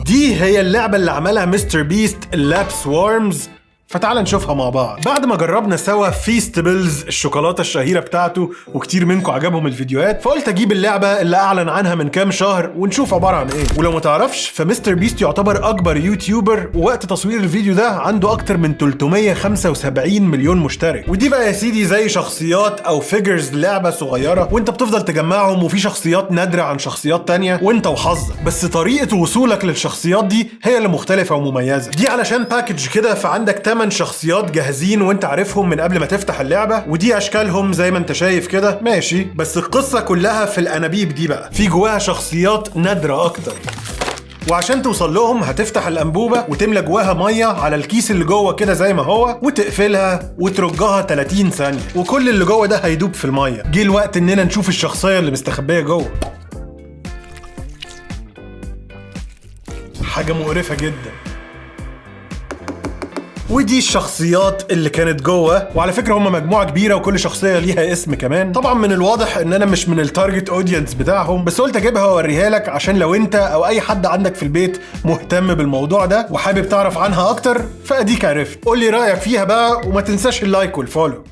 دي هي اللعبة اللي عملها مستر بيست، اللاب سوارمز. فتعال نشوفها مع بعض. بعد ما جربنا سوا فيستبلز الشوكولاته الشهيره بتاعته وكتير منكم عجبهم الفيديوهات، فقلت اجيب اللعبه اللي اعلن عنها من كام شهر ونشوف عباره عن ايه. ولو ما تعرفش فمستر بيست يعتبر اكبر يوتيوبر، ووقت تصوير الفيديو ده عنده اكتر من 375 مليون مشترك. ودي بقى يا سيدي زي شخصيات او فيجرز لعبه صغيره، وانت بتفضل تجمعهم، وفي شخصيات نادره عن شخصيات تانية وانت وحظك، بس طريقه وصولك للشخصيات دي هي اللي مختلفه ومميزه. دي علشان باكج كده، فعندك 8 شخصيات جاهزين وانت عارفهم من قبل ما تفتح اللعبة، ودي اشكالهم زي ما انت شايف كده ماشي. بس القصة كلها في الانابيب دي بقى، في جواها شخصيات نادرة اكتر. وعشان توصل لهم هتفتح الانبوبة وتملى جواها مية على الكيس اللي جوه كده زي ما هو، وتقفلها وترجها 30 ثانية، وكل اللي جوه ده هيدوب في المية. جه الوقت اننا نشوف الشخصية اللي مستخبية جوه. حاجة مقرفة جدا. ودي الشخصيات اللي كانت جوه، وعلى فكره هم مجموعه كبيره وكل شخصيه ليها اسم كمان. طبعا من الواضح ان انا مش من التارجت اودينس بتاعهم، بس قلت اجيبها واوريها لك عشان لو انت او اي حد عندك في البيت مهتم بالموضوع ده وحابب تعرف عنها اكتر، فاديك عرفت. قول لي رايك فيها بقى، وما تنساش اللايك والفولو.